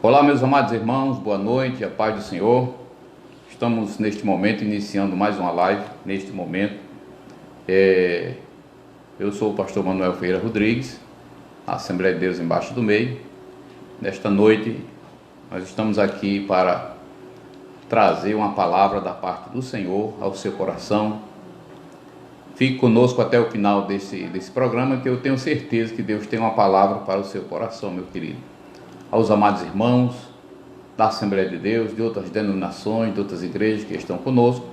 Olá, meus amados irmãos, boa noite, a paz do Senhor. Estamos neste momento iniciando mais uma live. Neste momento, eu sou o pastor Manuel Ferreira Rodrigues, Assembleia de Deus Embaixo do Meio. Nesta noite, nós estamos aqui para trazer uma palavra da parte do Senhor ao seu coração. Fique conosco até o final desse programa, que eu tenho certeza que Deus tem uma palavra para o seu coração, meu querido. Aos amados irmãos da Assembleia de Deus, de outras denominações, de outras igrejas que estão conosco,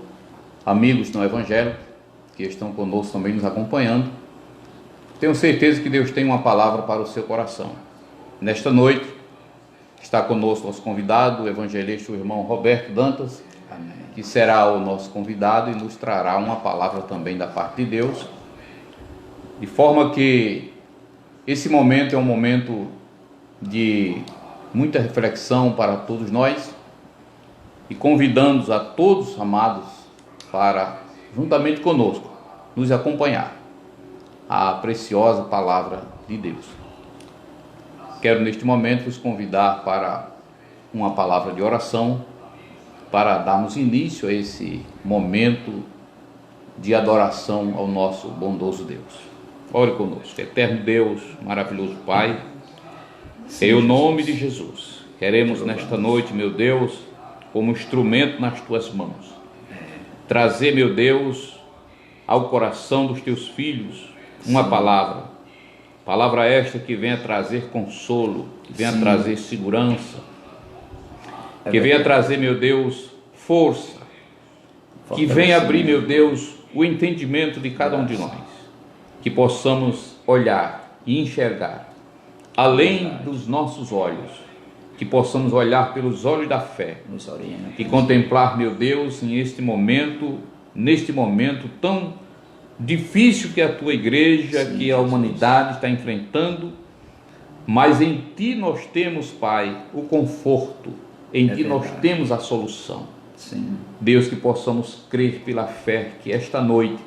amigos no Evangelho, que estão conosco também nos acompanhando, tenho certeza que Deus tem uma palavra para o seu coração. Nesta noite, está conosco nosso convidado, o evangelista, o irmão Roberto Dantas, que será o nosso convidado e nos trará uma palavra também da parte de Deus, de forma que esse momento é um momento de muita reflexão para todos nós, e convidamos a todos, amados, para, juntamente conosco, nos acompanhar a preciosa palavra de Deus. Quero neste momento vos convidar para uma palavra de oração, para darmos início a esse momento de adoração ao nosso bondoso Deus. Ore conosco. Eterno Deus, maravilhoso Pai, em o nome de Jesus, queremos nesta noite, meu Deus, como instrumento nas tuas mãos, trazer, meu Deus, ao coração dos teus filhos uma palavra esta que venha trazer consolo, que venha trazer segurança, que venha trazer, meu Deus, força, que venha abrir, meu Deus, o entendimento de cada um de nós, que possamos olhar e enxergar além dos nossos olhos, que possamos olhar pelos olhos da fé e contemplar, meu Deus, neste momento tão difícil que a tua igreja, que a humanidade está enfrentando, mas em ti nós temos, Pai, o conforto, em ti nós temos a solução. Deus, que possamos crer pela fé, que esta noite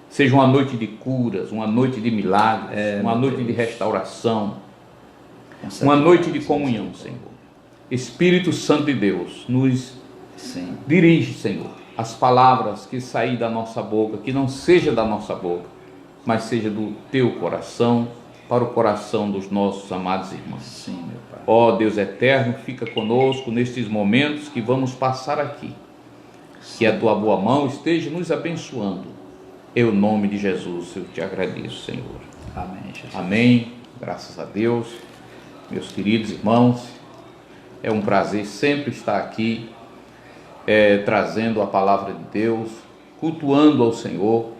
seja uma noite de curas, uma noite de milagres, uma noite de restauração, uma noite de comunhão, Senhor. Espírito Santo de Deus, nos dirige, Senhor, as palavras que saem da nossa boca, que não seja da nossa boca, mas seja do teu coração, para o coração dos nossos amados irmãos. Ó Deus eterno, fica conosco nestes momentos que vamos passar aqui. Que a tua boa mão esteja nos abençoando. Em nome de Jesus eu te agradeço, Senhor. Amém, Jesus. Amém. Graças a Deus. Meus queridos irmãos, é um prazer sempre estar aqui, trazendo a palavra de Deus, cultuando ao Senhor.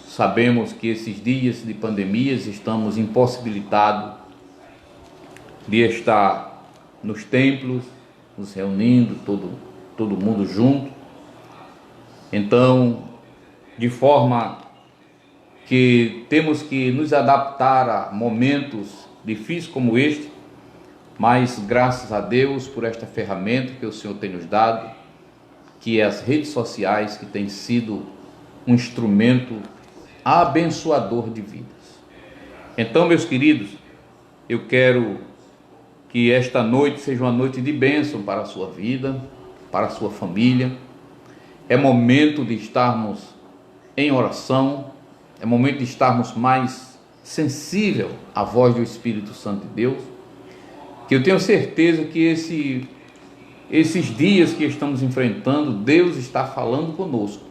Sabemos que esses dias de pandemias estamos impossibilitados de estar nos templos, nos reunindo, todo mundo junto. Então, de forma que temos que nos adaptar a momentos difíceis como este, mas graças a Deus por esta ferramenta que o Senhor tem nos dado, que é as redes sociais, que tem sido um instrumento abençoador de vidas. Então, meus queridos, eu quero que esta noite seja uma noite de bênção para a sua vida, para a sua família. É momento de estarmos em oração, é momento de estarmos mais sensível à voz do Espírito Santo de Deus, que eu tenho certeza que esses dias que estamos enfrentando, Deus está falando conosco,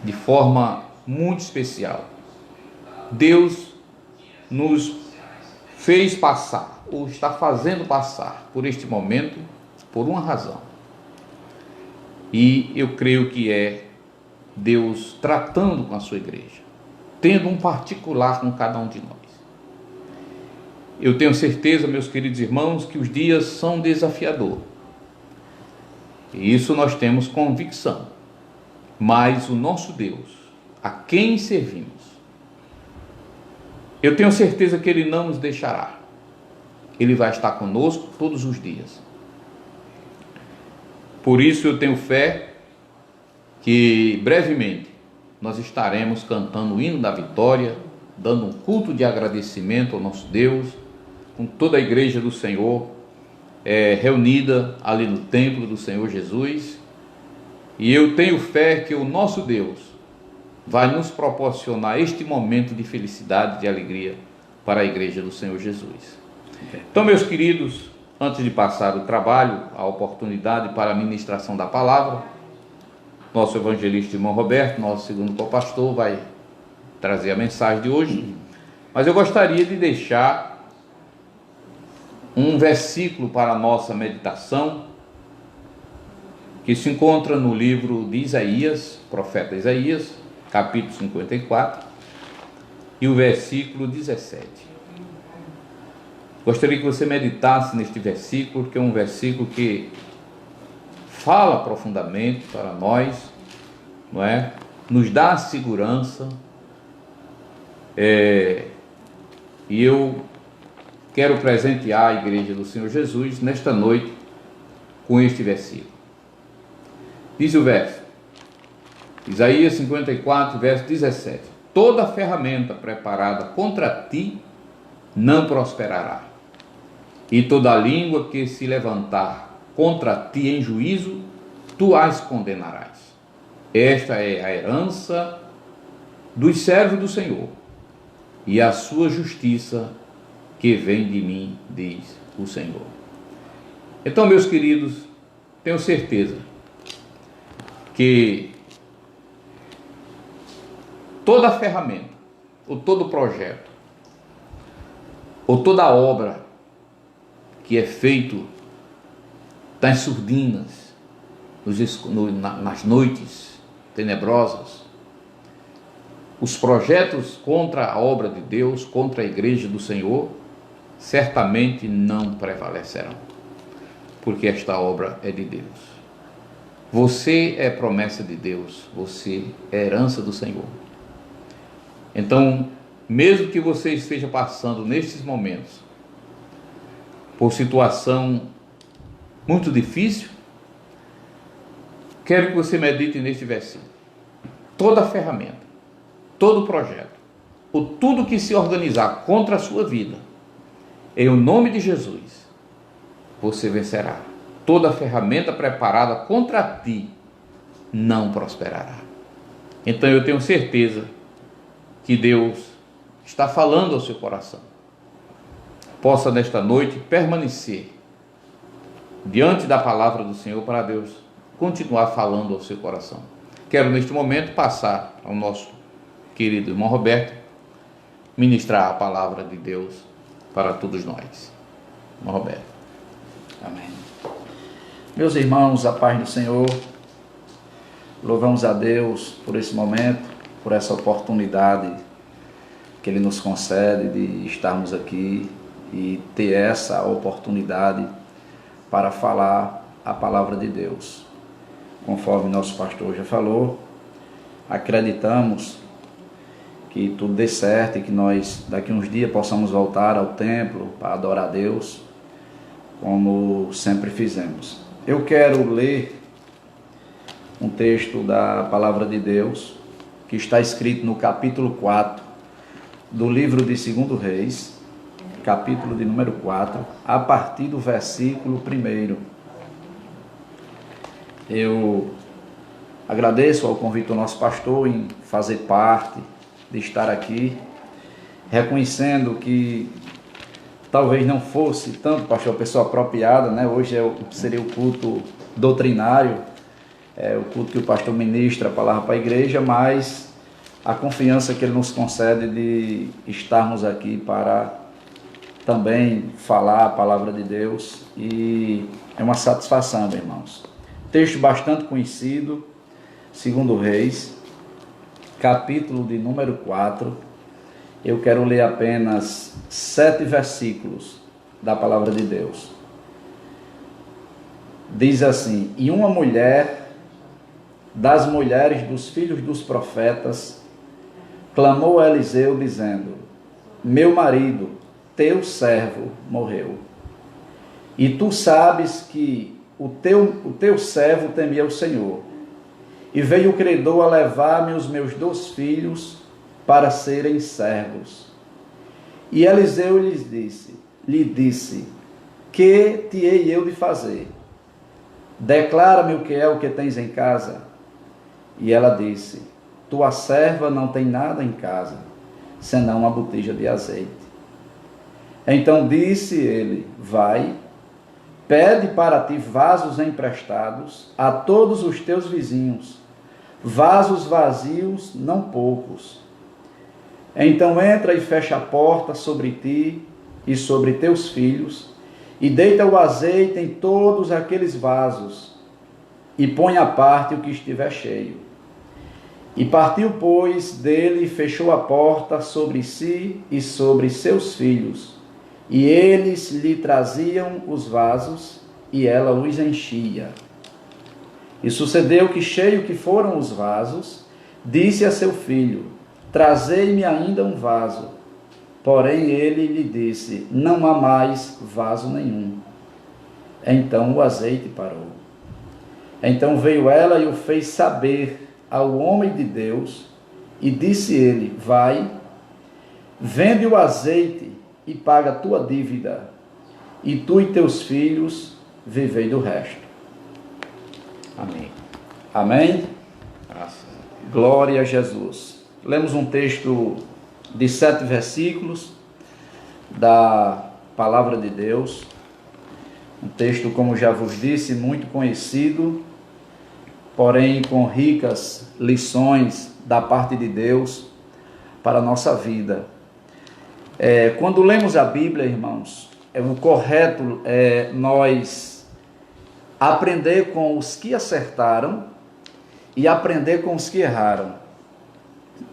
de forma muito especial. Deus nos fez passar, ou está fazendo passar por este momento, por uma razão. E eu creio que é Deus tratando com a sua igreja, tendo um particular com cada um de nós. Eu tenho certeza, meus queridos irmãos, que os dias são desafiadores. E isso nós temos convicção. Mas o nosso Deus, a quem servimos, eu tenho certeza que Ele não nos deixará. Ele vai estar conosco todos os dias. Por isso eu tenho fé que brevemente nós estaremos cantando o hino da vitória, dando um culto de agradecimento ao nosso Deus, com toda a igreja do Senhor, reunida ali no templo do Senhor Jesus, e eu tenho fé que o nosso Deus vai nos proporcionar este momento de felicidade, de alegria para a igreja do Senhor Jesus. Então, meus queridos, antes de passar o trabalho, a oportunidade para a ministração da palavra, nosso evangelista irmão Roberto, nosso segundo co-pastor, vai trazer a mensagem de hoje, mas eu gostaria de deixar um versículo para a nossa meditação, que se encontra no livro de Isaías, profeta Isaías, capítulo 54, e o versículo 17. Gostaria que você meditasse neste versículo, porque é um versículo que fala profundamente para nós, não é? Nos dá segurança, e eu quero presentear a igreja do Senhor Jesus nesta noite com este versículo. Diz o verso, Isaías 54, verso 17: toda ferramenta preparada contra ti não prosperará, e toda língua que se levantar contra ti em juízo, tu as condenarás. Esta é a herança dos servos do Senhor, e a sua justiça que vem de mim, diz o Senhor. Então, meus queridos, tenho certeza que toda ferramenta, ou todo projeto, ou toda obra que é feito nas surdinas, nas noites tenebrosas, os projetos contra a obra de Deus, contra a igreja do Senhor, certamente não prevalecerão, porque esta obra é de Deus. Você é promessa de Deus, você é herança do Senhor. Então, mesmo que você esteja passando nestes momentos por situação muito difícil, quero que você medite neste versículo. Toda ferramenta, todo projeto, ou tudo que se organizar contra a sua vida, em o nome de Jesus, você vencerá. Toda ferramenta preparada contra ti não prosperará. Então eu tenho certeza que Deus está falando ao seu coração. Possa nesta noite permanecer diante da palavra do Senhor para Deus continuar falando ao seu coração. Quero neste momento passar ao nosso querido irmão Roberto ministrar a palavra de Deus para todos nós. Irmão Roberto. Amém. Meus irmãos, a paz do Senhor, louvamos a Deus por esse momento, por essa oportunidade que Ele nos concede de estarmos aqui e ter essa oportunidade para falar a palavra de Deus. Conforme nosso pastor já falou, acreditamos que tudo dê certo e que nós daqui uns dias possamos voltar ao templo para adorar a Deus, como sempre fizemos. Eu quero ler um texto da palavra de Deus que está escrito no capítulo 4 do livro de 2 Reis, capítulo de número 4, a partir do versículo 1. Eu agradeço ao convite do nosso pastor em fazer parte, de estar aqui, reconhecendo que talvez não fosse tanto, pastor, a pessoa apropriada, né? Hoje seria o culto doutrinário, o culto que o pastor ministra a palavra para a igreja, mas a confiança que ele nos concede de estarmos aqui para também falar a palavra de Deus, e é uma satisfação, meus irmãos. Texto bastante conhecido, 2 Reis, capítulo de número 4. Eu quero ler apenas 7 versículos da palavra de Deus. Diz assim: e uma mulher das mulheres dos filhos dos profetas clamou a Eliseu dizendo: meu marido, teu servo, morreu. E tu sabes que o teu servo temia o Senhor. E veio o credor a levar-me os meus 2 filhos para serem servos. E Eliseu lhe disse: que te hei eu de fazer? Declara-me o que tens em casa. E ela disse: tua serva não tem nada em casa, senão uma botija de azeite. Então disse ele: vai, pede para ti vasos emprestados a todos os teus vizinhos, vasos vazios, não poucos. Então entra e fecha a porta sobre ti e sobre teus filhos, e deita o azeite em todos aqueles vasos, e põe à parte o que estiver cheio. E partiu, pois, dele e fechou a porta sobre si e sobre seus filhos. E eles lhe traziam os vasos, e ela os enchia. E sucedeu que, cheio que foram os vasos, disse a seu filho: trazei-me ainda um vaso. Porém ele lhe disse: não há mais vaso nenhum. Então o azeite parou. Então veio ela e o fez saber ao homem de Deus, e disse ele: vai, vende o azeite e paga a tua dívida, e tu e teus filhos vivei do resto. Amém. Amém? Graças. Glória a Jesus. Lemos um texto de 7 versículos da Palavra de Deus. Um texto, como já vos disse, muito conhecido, porém com ricas lições da parte de Deus para a nossa vida. Quando lemos a Bíblia, irmãos, o correto é nós aprender com os que acertaram e aprender com os que erraram.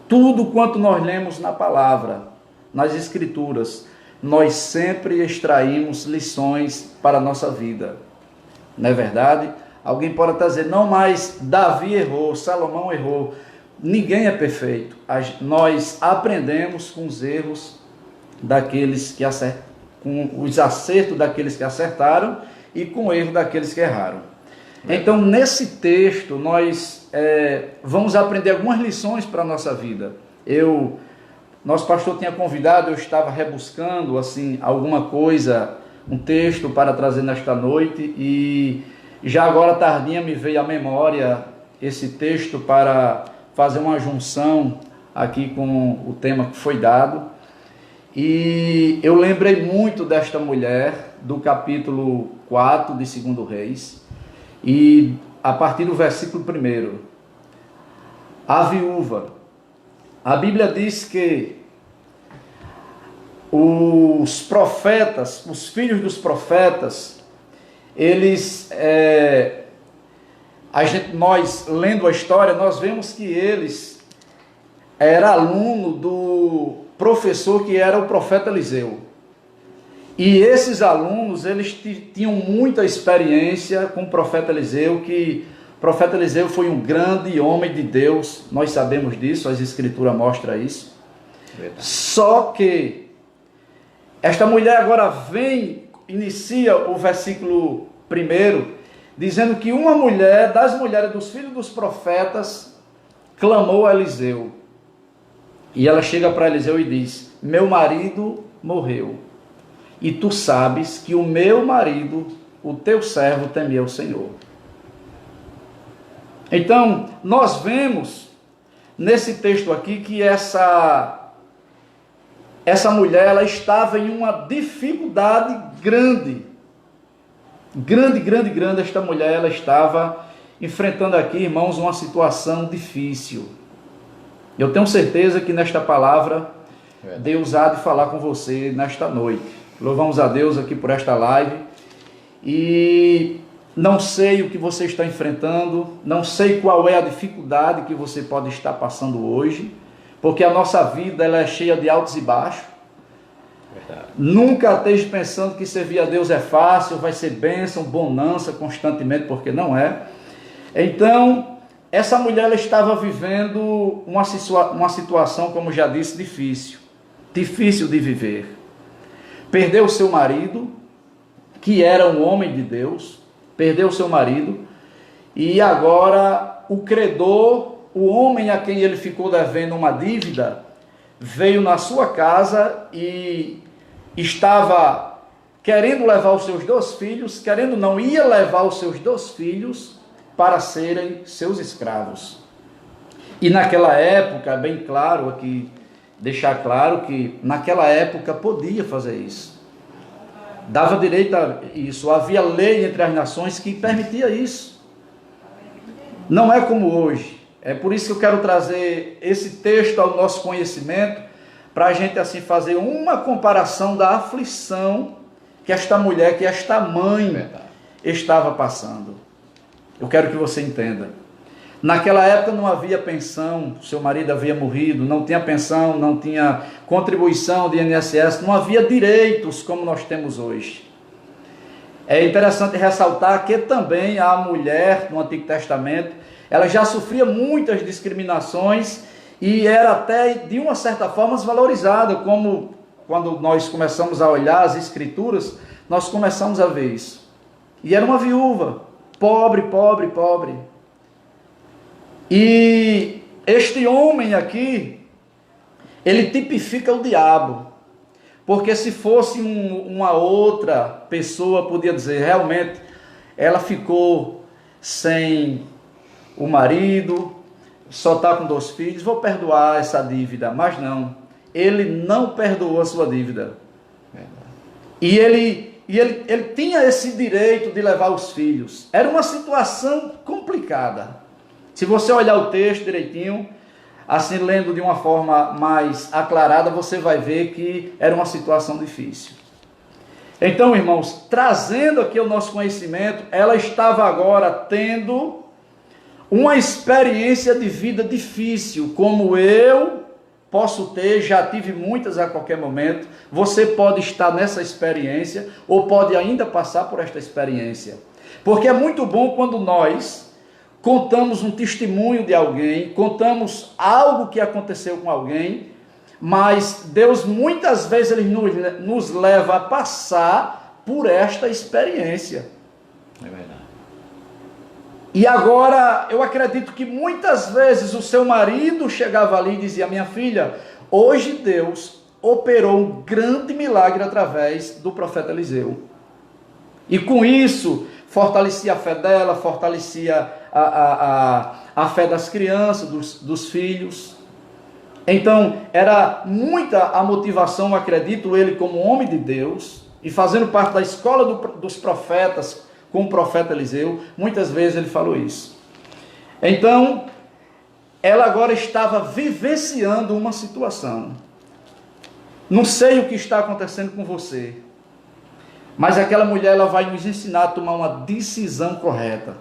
Tudo quanto nós lemos na palavra, nas escrituras, nós sempre extraímos lições para a nossa vida. Não é verdade? Alguém pode até dizer: não, mas Davi errou, Salomão errou. Ninguém é perfeito. Nós aprendemos com os erros daqueles que acertaram, com os acertos daqueles que acertaram e com o erro daqueles que erraram. Então, nesse texto, nós vamos aprender algumas lições para a nossa vida. Nosso pastor tinha convidado, eu estava rebuscando assim, alguma coisa, um texto para trazer nesta noite, e já agora tardinha me veio à memória esse texto para fazer uma junção aqui com o tema que foi dado. E eu lembrei muito desta mulher, do capítulo 4 de 2 Reis, e a partir do versículo 1, a viúva. A Bíblia diz que os profetas, os filhos dos profetas, nós lendo a história, nós vemos que eles eram aluno do professor que era o profeta Eliseu. E esses alunos, eles tinham muita experiência com o profeta Eliseu, que o profeta Eliseu foi um grande homem de Deus, nós sabemos disso, as escrituras mostram isso. Verdade. Só que esta mulher agora inicia o versículo 1, dizendo que uma mulher, das mulheres dos filhos dos profetas, clamou a Eliseu. E ela chega para Eliseu e diz: meu marido morreu, e tu sabes que o meu marido, o teu servo, temia o Senhor. Então, nós vemos nesse texto aqui que essa mulher, ela estava em uma dificuldade grande. Grande. Esta mulher, ela estava enfrentando aqui, irmãos, uma situação difícil. Eu tenho certeza que nesta palavra, Deus há de falar com você nesta noite. Louvamos a Deus aqui por esta live. E não sei o que você está enfrentando, não sei qual é a dificuldade que você pode estar passando hoje, porque a nossa vida, ela é cheia de altos e baixos. Verdade. Nunca esteja pensando que servir a Deus é fácil, vai ser bênção, bonança constantemente, porque não é. Então, essa mulher, ela estava vivendo uma situação, como já disse, difícil de viver. Perdeu o seu marido, que era um homem de Deus, perdeu o seu marido, e agora o credor, o homem a quem ele ficou devendo uma dívida, veio na sua casa e estava querendo levar os seus 2 filhos, querendo não, ia levar os seus 2 filhos para serem seus escravos. E naquela época, é bem claro aqui, deixar claro que naquela época podia fazer isso. Dava direito a isso, havia lei entre as nações que permitia isso. Não é como hoje. É por isso que eu quero trazer esse texto ao nosso conhecimento, para a gente assim fazer uma comparação da aflição que esta mulher, que esta mãe estava passando. Eu quero que você entenda. Naquela época não havia pensão, seu marido havia morrido, não tinha pensão, não tinha contribuição de INSS, não havia direitos como nós temos hoje. É interessante ressaltar que também a mulher no Antigo Testamento, ela já sofria muitas discriminações e era até de uma certa forma desvalorizada, como quando nós começamos a olhar as Escrituras, nós começamos a ver isso. E era uma viúva, pobre, pobre, pobre. E este homem aqui, ele tipifica o diabo. Porque se fosse uma outra pessoa, podia dizer, realmente, ela ficou sem o marido, só está com 2 filhos, vou perdoar essa dívida. Mas não, ele não perdoou a sua dívida. E ele tinha esse direito de levar os filhos. Era uma situação complicada. Se você olhar o texto direitinho, assim lendo de uma forma mais aclarada, você vai ver que era uma situação difícil. Então, irmãos, trazendo aqui o nosso conhecimento, ela estava agora tendo uma experiência de vida difícil, como eu posso ter, já tive muitas a qualquer momento. Você pode estar nessa experiência, ou pode ainda passar por esta experiência. Porque é muito bom quando nós contamos um testemunho de alguém, contamos algo que aconteceu com alguém, mas Deus muitas vezes ele nos leva a passar por esta experiência. É verdade. E agora, eu acredito que muitas vezes o seu marido chegava ali e dizia, minha filha, hoje Deus operou um grande milagre através do profeta Eliseu. E com isso, fortalecia a fé dela, fortalecia a fé das crianças, dos filhos. Então, era muita a motivação, acredito ele, como homem de Deus, e fazendo parte da escola dos profetas, com o profeta Eliseu, muitas vezes ele falou isso. Então, ela agora estava vivenciando uma situação. Não sei o que está acontecendo com você, mas aquela mulher ela vai nos ensinar a tomar uma decisão correta.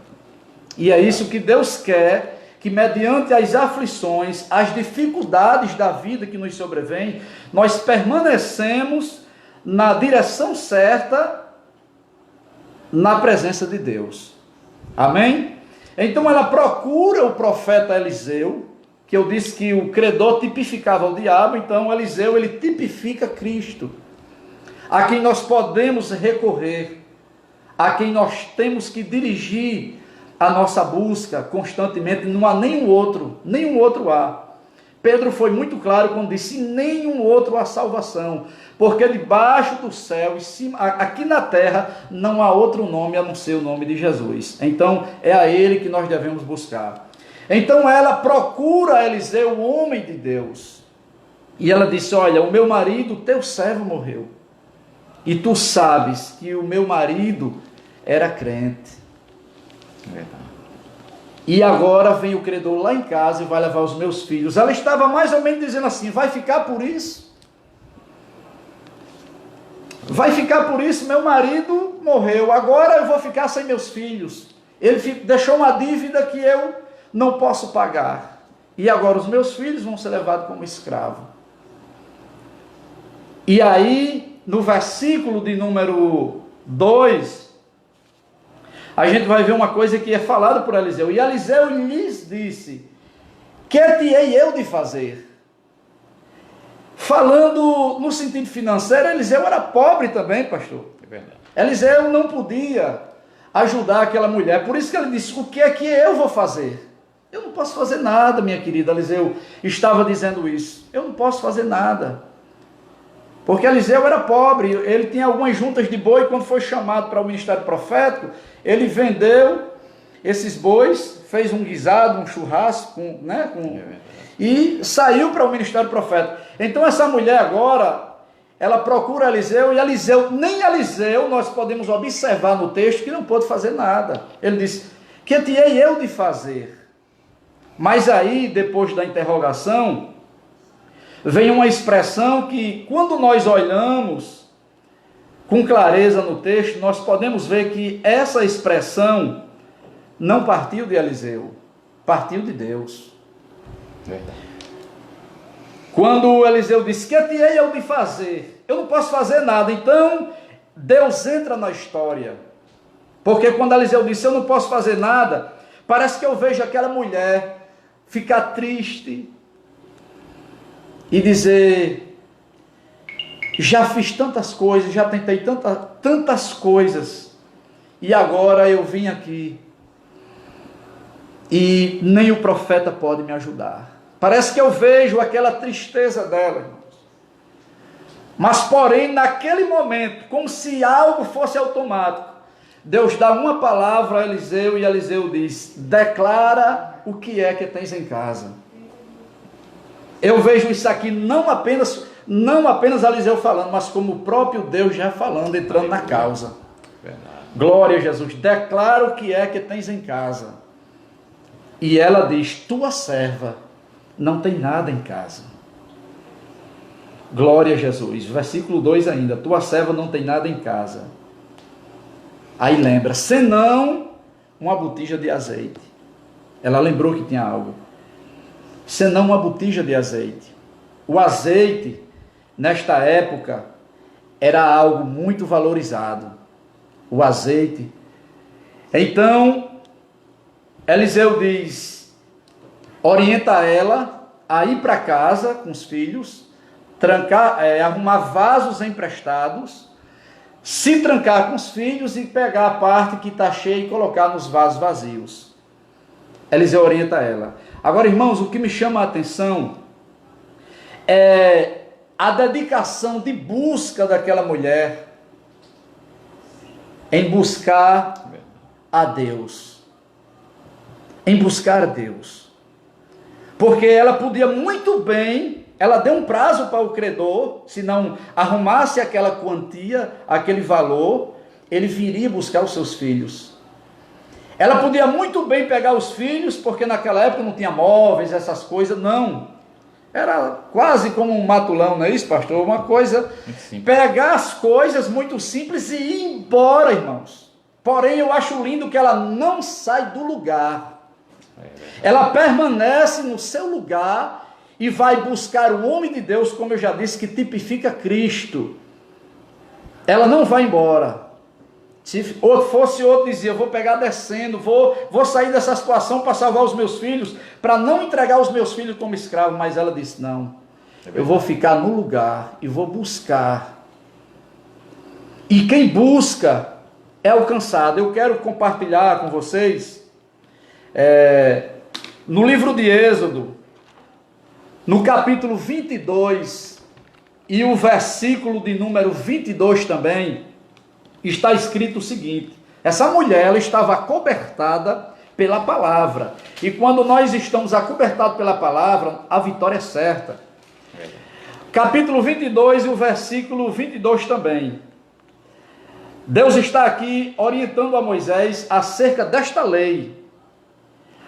E é isso que Deus quer, que mediante as aflições, as dificuldades da vida que nos sobrevêm, nós permanecemos na direção certa, na presença de Deus. Amém? Então ela procura o profeta Eliseu, que eu disse que o credor tipificava o diabo, então Eliseu ele tipifica Cristo, a quem nós podemos recorrer, a quem nós temos que dirigir a nossa busca constantemente. Não há nenhum outro há. Pedro foi muito claro quando disse, nenhum outro há salvação, porque debaixo do céu, aqui na terra, não há outro nome a não ser o nome de Jesus. Então é a ele que nós devemos buscar. Então ela procura Eliseu, o homem de Deus, e ela disse, olha, o meu marido, teu servo morreu, e tu sabes que o meu marido era crente. E agora vem o credor lá em casa e vai levar os meus filhos. Ela estava mais ou menos dizendo assim, vai ficar por isso? Vai ficar por isso? Meu marido morreu, agora eu vou ficar sem meus filhos. Ele deixou uma dívida que eu não posso pagar. E agora os meus filhos vão ser levados como escravo. E aí, no versículo de número 2, a gente vai ver uma coisa que é falada por Eliseu. E Eliseu lhes disse, que te hei eu de fazer? Falando no sentido financeiro, Eliseu era pobre também, pastor. É verdade. Eliseu não podia ajudar aquela mulher. Por isso que ele disse, o que é que eu vou fazer? Eu não posso fazer nada, minha querida. Eliseu estava dizendo isso. Eu não posso fazer nada. Porque Eliseu era pobre, ele tinha algumas juntas de boi, quando foi chamado para o ministério profético, ele vendeu esses bois, fez um guisado, um churrasco, e saiu para o ministério profético. Então essa mulher agora, ela procura Eliseu, e nem Eliseu nós podemos observar no texto que não pôde fazer nada. Ele disse, que te hei eu de fazer? Mas aí, depois da interrogação, vem uma expressão que, quando nós olhamos com clareza no texto, nós podemos ver que essa expressão não partiu de Eliseu, partiu de Deus. Verdade. Quando Eliseu disse, que te hei eu de fazer? Eu não posso fazer nada. Então, Deus entra na história. Porque quando Eliseu disse, eu não posso fazer nada, parece que eu vejo aquela mulher ficar triste e dizer, já fiz tantas coisas, já tentei tantas coisas, e agora eu vim aqui, e nem o profeta pode me ajudar. Parece que eu vejo aquela tristeza dela, irmãos. Mas porém, naquele momento, como se algo fosse automático, Deus dá uma palavra a Eliseu, e Eliseu diz, declara o que é que tens em casa. Eu vejo isso aqui não apenas Eliseu falando, mas como o próprio Deus já falando, entrando na causa. Verdade. Glória a Jesus, declara o que é que tens em casa. E ela diz, tua serva não tem nada em casa. Glória a Jesus, versículo 2 ainda, tua serva não tem nada em casa. Aí lembra, senão uma botija de azeite. Ela lembrou que tinha algo. Senão uma botija de azeite. O azeite, nesta época, era algo muito valorizado. O azeite. Então, Eliseu diz, orienta ela a ir para casa com os filhos, arrumar vasos emprestados, se trancar com os filhos e pegar a parte que está cheia e colocar nos vasos vazios. Eliseu orienta ela. Agora, irmãos, o que me chama a atenção é a dedicação de busca daquela mulher em buscar a Deus. Em buscar a Deus. Porque ela podia muito bem, ela deu um prazo para o credor, se não arrumasse aquela quantia, aquele valor, ele viria buscar os seus filhos. Ela podia muito bem pegar os filhos, porque naquela época não tinha móveis, essas coisas, não. Era quase como um matulão, não é isso, pastor? Uma coisa, pegar as coisas muito simples e ir embora, irmãos. Porém, eu acho lindo que ela não sai do lugar. Ela permanece no seu lugar e vai buscar o homem de Deus, como eu já disse, que tipifica Cristo. Ela não vai embora. Se fosse outro, dizia, vou pegar descendo, vou sair dessa situação para salvar os meus filhos, para não entregar os meus filhos como escravos. Mas ela disse, não, eu vou ficar no lugar e vou buscar. E quem busca é alcançado. Eu quero compartilhar com vocês, no livro de Êxodo, no capítulo 22, e o versículo de número 22 também, está escrito o seguinte, essa mulher, ela estava acobertada pela palavra, e quando nós estamos acobertados pela palavra, a vitória é certa. Capítulo 22 e o versículo 22 também, Deus está aqui orientando a Moisés acerca desta lei.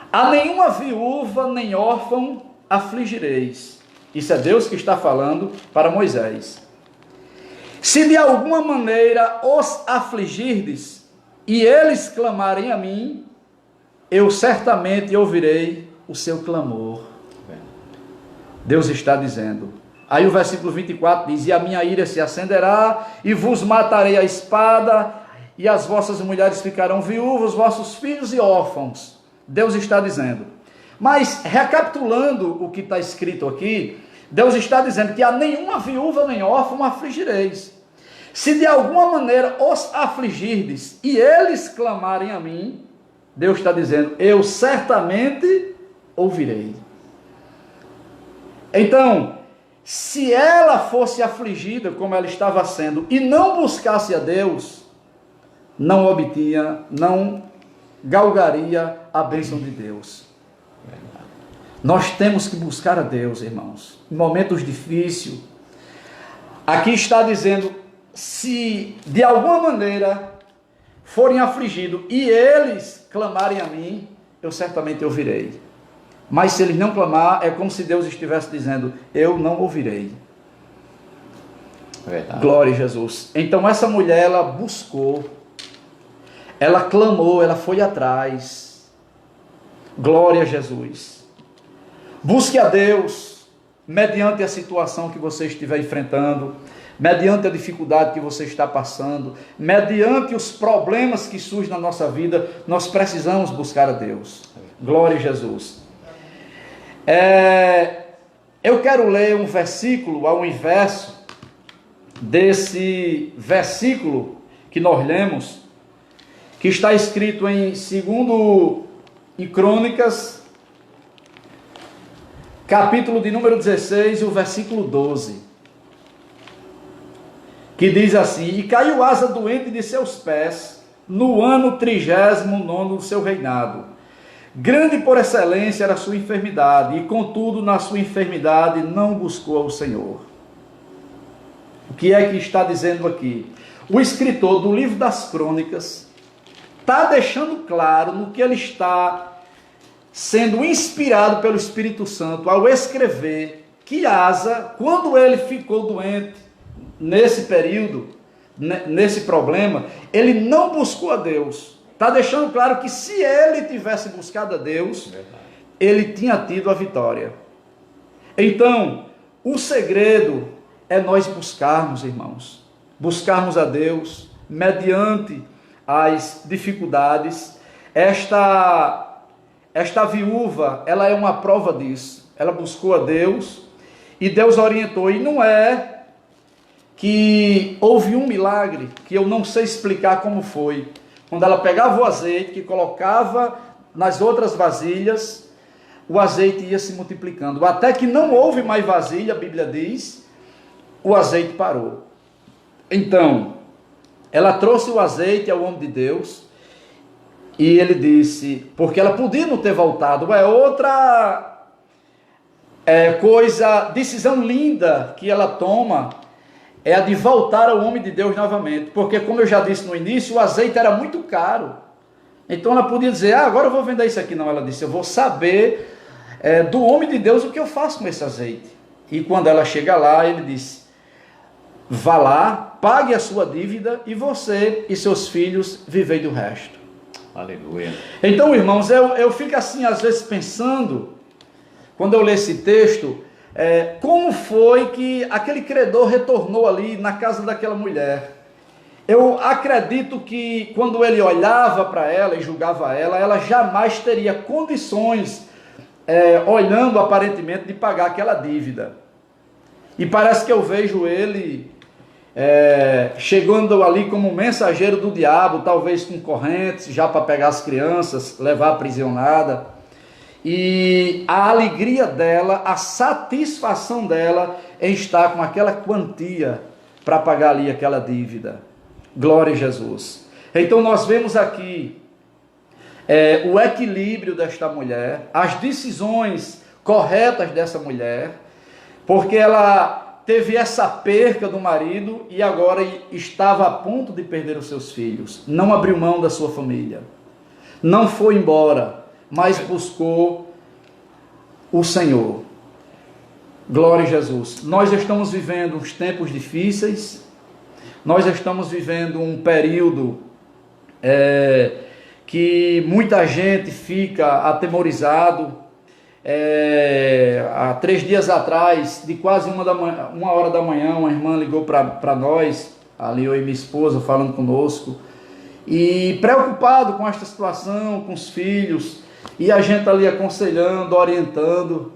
A nenhuma viúva nem órfão afligireis. Isso é Deus que está falando para Moisés. Se de alguma maneira os afligirdes, e eles clamarem a mim, eu certamente ouvirei o seu clamor. Deus está dizendo. Aí o versículo 24 diz, e a minha ira se acenderá, e vos matarei a espada, e as vossas mulheres ficarão viúvas, vossos filhos e órfãos. Deus está dizendo. Mas, recapitulando o que está escrito aqui, Deus está dizendo que a nenhuma viúva nem órfão afligireis. Se de alguma maneira os afligirdes e eles clamarem a mim, Deus está dizendo, eu certamente ouvirei. Então, se ela fosse afligida como ela estava sendo e não buscasse a Deus, não obtinha, não galgaria a bênção de Deus. Nós temos que buscar a Deus, irmãos, em momentos difíceis. Aqui está dizendo, se de alguma maneira forem afligidos e eles clamarem a mim, eu certamente ouvirei. Mas se eles não clamar, é como se Deus estivesse dizendo, eu não ouvirei. Verdade. Glória a Jesus. Então essa mulher, ela buscou, ela clamou, ela foi atrás. Glória a Jesus. Busque a Deus, mediante a situação que você estiver enfrentando, mediante a dificuldade que você está passando, mediante os problemas que surgem na nossa vida, nós precisamos buscar a Deus. Glória a Jesus. Eu quero ler um versículo ao inverso desse versículo que nós lemos, que está escrito em Crônicas, capítulo de número 16, e o versículo 12, que diz assim: e caiu Asa doente de seus pés, no ano 39º do seu reinado. Grande por excelência era a sua enfermidade, e contudo na sua enfermidade não buscou ao Senhor. O que é que está dizendo aqui? O escritor do livro das Crônicas está deixando claro no que ele está sendo inspirado pelo Espírito Santo ao escrever que Asa, quando ele ficou doente, nesse período, nesse problema, ele não buscou a Deus. Está deixando claro que se ele tivesse buscado a Deus, ele tinha tido a vitória. Então, o segredo é nós buscarmos, irmãos, buscarmos a Deus mediante as dificuldades. Esta viúva, ela é uma prova disso. Ela buscou a Deus e Deus orientou. E não é que houve um milagre que eu não sei explicar como foi. Quando ela pegava o azeite, que colocava nas outras vasilhas, o azeite ia se multiplicando. Até que não houve mais vasilha, a Bíblia diz, o azeite parou. Então, ela trouxe o azeite ao homem de Deus, e ele disse, porque ela podia não ter voltado, decisão linda que ela toma, é a de voltar ao homem de Deus novamente, porque como eu já disse no início, o azeite era muito caro. Então ela podia dizer, agora eu vou vender isso aqui. Não, ela disse, eu vou saber do homem de Deus o que eu faço com esse azeite. E quando ela chega lá, ele disse, vá lá, pague a sua dívida e você e seus filhos vivei do resto. Aleluia. Então, irmãos, eu fico assim às vezes pensando, quando eu leio esse texto, como foi que aquele credor retornou ali na casa daquela mulher. Eu acredito que quando ele olhava para ela e julgava ela, ela jamais teria condições, olhando aparentemente, de pagar aquela dívida. E parece que eu vejo ele chegando ali como um mensageiro do diabo, talvez com correntes, já para pegar as crianças, levar aprisionada. E a alegria dela, a satisfação dela em estar com aquela quantia para pagar ali aquela dívida. Glória a Jesus. Então nós vemos aqui o equilíbrio desta mulher, as decisões corretas dessa mulher, porque ela teve essa perca do marido e agora estava a ponto de perder os seus filhos. Não abriu mão da sua família, não foi embora, mas buscou o Senhor. Glória a Jesus. Nós estamos vivendo uns tempos difíceis, nós estamos vivendo um período que muita gente fica atemorizado. Há 3 dias atrás, de quase 1 hora da manhã, uma irmã ligou para nós, ali eu e minha esposa falando conosco, e preocupado com esta situação, com os filhos, e a gente ali aconselhando, orientando.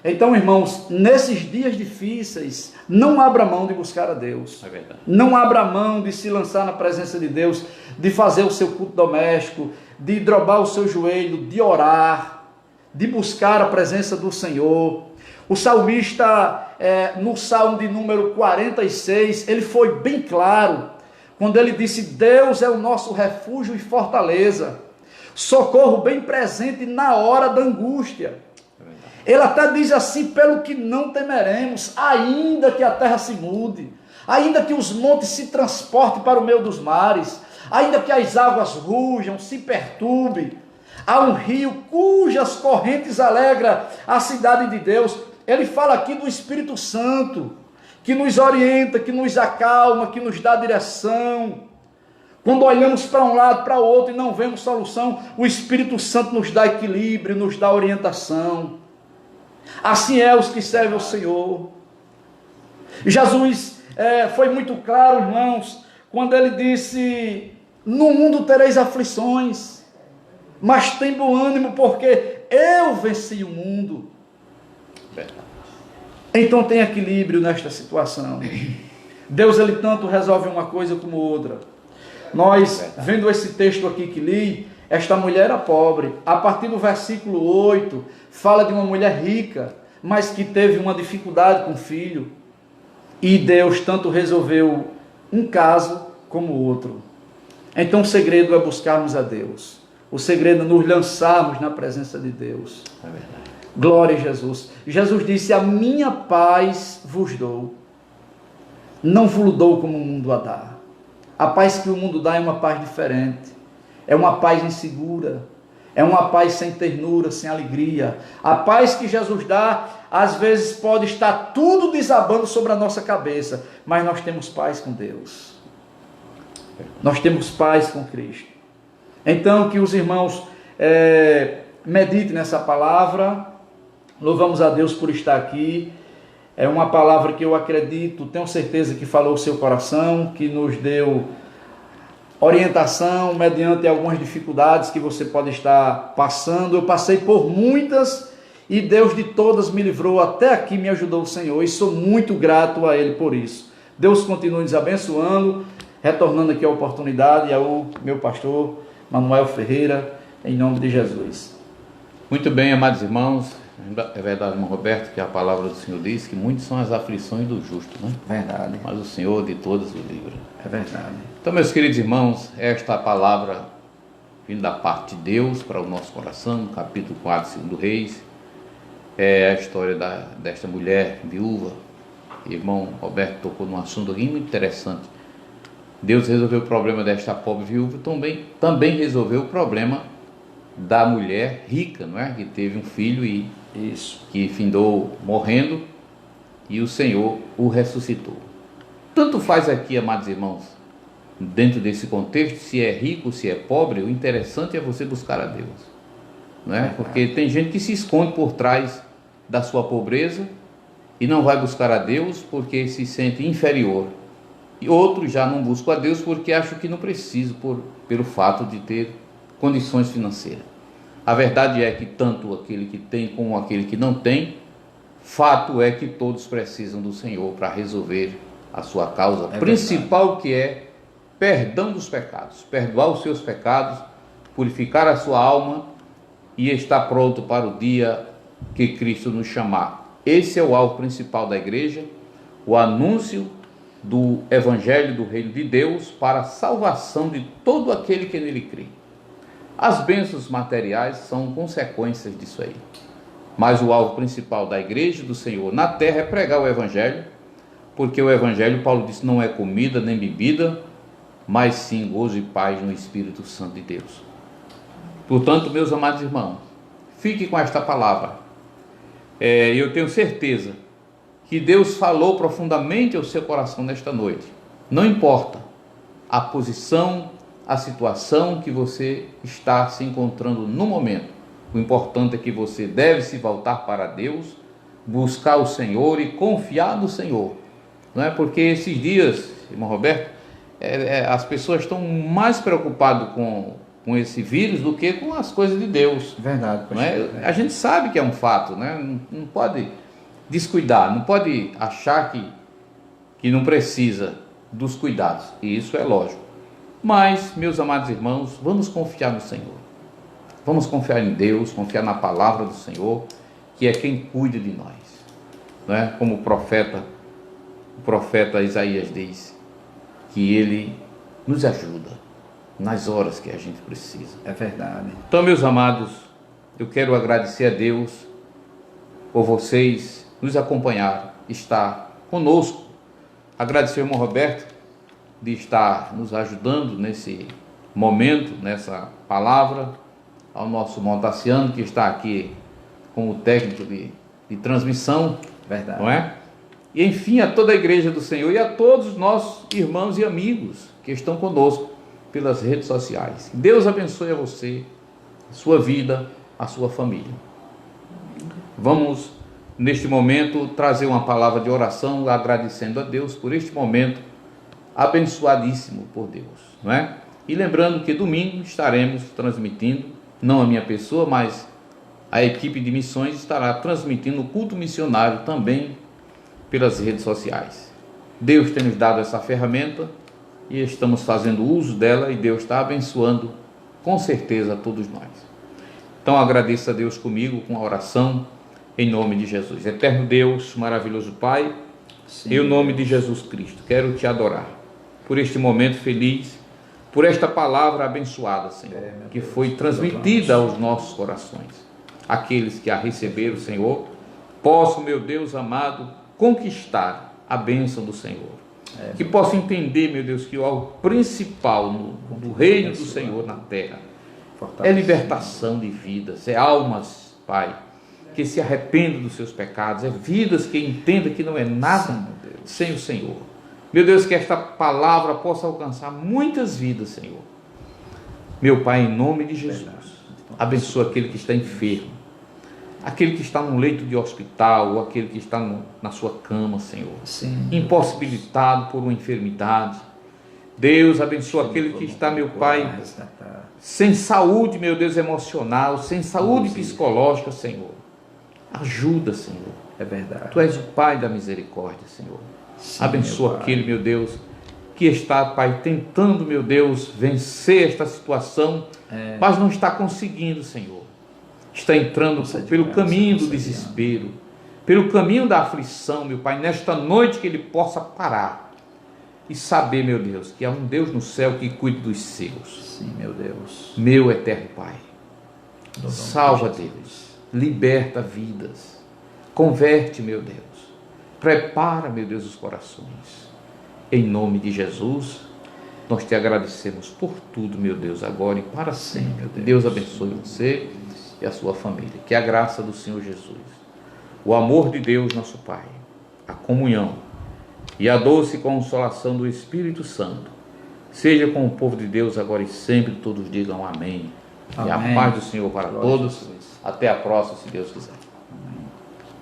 Então, irmãos, nesses dias difíceis, não abra mão de buscar a Deus. É verdade. Não abra mão de se lançar na presença de Deus, de fazer o seu culto doméstico, de dobrar o seu joelho, de orar, de buscar a presença do Senhor. O salmista, no Salmo de número 46, ele foi bem claro, quando ele disse: Deus é o nosso refúgio e fortaleza, socorro bem presente na hora da angústia. Ele até diz assim: pelo que não temeremos, ainda que a terra se mude, ainda que os montes se transportem para o meio dos mares, ainda que as águas rujam, se perturbem, há um rio cujas correntes alegra a cidade de Deus. Ele fala aqui do Espírito Santo, que nos orienta, que nos acalma, que nos dá direção. Quando olhamos para um lado, para o outro e não vemos solução, o Espírito Santo nos dá equilíbrio, nos dá orientação. Assim é os que servem ao Senhor. Jesus foi muito claro, irmãos, quando ele disse: no mundo tereis aflições, mas tem bom ânimo, porque eu venci o mundo. Então tem equilíbrio nesta situação. Deus, ele tanto resolve uma coisa como outra. Nós, vendo esse texto aqui que li, esta mulher era pobre. A partir do versículo 8, fala de uma mulher rica, mas que teve uma dificuldade com o filho. E Deus tanto resolveu um caso como o outro. Então o segredo é buscarmos a Deus. O segredo é nos lançarmos na presença de Deus. É verdade. Glória a Jesus. Jesus disse: a minha paz vos dou, não vos dou como o mundo a dá. A paz que o mundo dá é uma paz diferente, é uma paz insegura, é uma paz sem ternura, sem alegria. A paz que Jesus dá, às vezes pode estar tudo desabando sobre a nossa cabeça, mas nós temos paz com Deus, nós temos paz com Cristo. Então que os irmãos meditem nessa palavra. Louvamos a Deus por estar aqui. É uma palavra que eu acredito, tenho certeza que falou o seu coração, que nos deu orientação mediante algumas dificuldades que você pode estar passando. Eu passei por muitas e Deus de todas me livrou. Até aqui me ajudou o Senhor e sou muito grato a Ele por isso. Deus continue nos abençoando, retornando aqui a oportunidade ao meu pastor Manuel Ferreira, em nome de Jesus. Muito bem, amados irmãos. É verdade, irmão Roberto, que a palavra do Senhor diz que muitas são as aflições do justo, né? Verdade. Mas o Senhor de todas o livra. É verdade. Então, meus queridos irmãos, esta palavra vindo da parte de Deus para o nosso coração, no capítulo 4, 2 Reis, é a história desta mulher viúva. O irmão Roberto tocou num assunto aqui muito interessante. Deus resolveu o problema desta pobre viúva, também resolveu o problema da mulher rica, não é? Que teve um filho e que findou morrendo, e o Senhor o ressuscitou. Tanto faz aqui, amados irmãos, dentro desse contexto, se é rico, se é pobre, o interessante é você buscar a Deus, não é? Porque tem gente que se esconde por trás da sua pobreza e não vai buscar a Deus porque se sente inferior, e outros já não buscam a Deus porque acham que não precisam pelo fato de ter condições financeiras. A verdade é que tanto aquele que tem como aquele que não tem, fato é que todos precisam do Senhor para resolver a sua causa principal, que é perdão dos pecados, perdoar os seus pecados, purificar a sua alma e estar pronto para o dia que Cristo nos chamar. Esse é o alvo principal da igreja, o anúncio do Evangelho do Reino de Deus para a salvação de todo aquele que nele crê. As bênçãos materiais são consequências disso aí. Mas o alvo principal da igreja do Senhor na terra é pregar o Evangelho, porque o Evangelho, Paulo disse, não é comida nem bebida, mas sim gozo e paz no Espírito Santo de Deus. Portanto, meus amados irmãos, fique com esta palavra. Eu tenho certeza que Deus falou profundamente ao seu coração nesta noite. Não importa a posição, a situação que você está se encontrando no momento. O importante é que você deve se voltar para Deus, buscar o Senhor e confiar no Senhor. Não é? Porque esses dias, irmão Roberto, as pessoas estão mais preocupadas com esse vírus do que com as coisas de Deus. Verdade. Não é? A gente sabe que é um fato, né? Não pode descuidar, não pode achar que não precisa dos cuidados. E isso é lógico. Mas, meus amados irmãos, vamos confiar no Senhor. Vamos confiar em Deus, confiar na palavra do Senhor, que é quem cuida de nós. não é? Como o profeta Isaías diz, que Ele nos ajuda nas horas que a gente precisa. É verdade. Então, meus amados, eu quero agradecer a Deus por vocês nos acompanhar, estar conosco. Agradecer ao irmão Roberto de estar nos ajudando nesse momento, nessa palavra, ao nosso irmão Tassiano, que está aqui como técnico de transmissão, Verdade. não é? E enfim, a toda a igreja do Senhor e a todos os nossos irmãos e amigos que estão conosco pelas redes sociais. Deus abençoe a você, a sua vida, a sua família. Vamos, neste momento, trazer uma palavra de oração, agradecendo a Deus por este momento abençoadíssimo por Deus, não é? E lembrando que domingo estaremos transmitindo, não a minha pessoa, mas a equipe de missões estará transmitindo o culto missionário também pelas redes sociais. Deus tem nos dado essa ferramenta e estamos fazendo uso dela, e Deus está abençoando com certeza a todos nós. Então agradeça a Deus comigo com a oração em nome de Jesus. Eterno Deus, maravilhoso Pai, Sim, em nome de Jesus Cristo, quero te adorar por este momento feliz, por esta palavra abençoada, Senhor, que foi transmitida aos nossos corações. Aqueles que a receberam, Senhor, possam, meu Deus amado, conquistar a bênção do Senhor. Que possam entender, meu Deus, que o principal no reino do Senhor na terra é libertação de vidas, é almas, Pai, que se arrependam dos seus pecados, é vidas que entendam que não é nada sem o Senhor. Meu Deus, que esta palavra possa alcançar muitas vidas, Senhor. Meu Pai, em nome de Jesus, abençoa aquele que está enfermo, aquele que está num leito de hospital, ou aquele que está na sua cama, Senhor, Sim, impossibilitado por uma enfermidade. Deus, abençoa aquele que está, meu Pai, sem saúde, meu Deus, emocional, sem saúde psicológica, Senhor. Ajuda, Senhor. É verdade. Tu és o Pai da misericórdia, Senhor. Sim, abençoa aquele, meu Deus, que está, Pai, tentando, meu Deus, vencer esta situação, mas não está conseguindo, Senhor. Está entrando pelo caminho do desespero, pelo caminho da aflição, meu Pai, nesta noite que ele possa parar e saber, meu Deus, que há um Deus no céu que cuida dos seus. Sim, meu Deus. Meu eterno Pai, salva, Deus, liberta vidas, converte, meu Deus, prepara, meu Deus, os corações. Em nome de Jesus, nós te agradecemos por tudo, meu Deus, agora e para sempre. Meu Deus. Deus abençoe você e a sua família. Que a graça do Senhor Jesus, o amor de Deus, nosso Pai, a comunhão e a doce consolação do Espírito Santo seja com o povo de Deus agora e sempre. Todos digam amém. Amém. E a paz do Senhor para Glória a todos. Jesus. Até a próxima, se Deus quiser.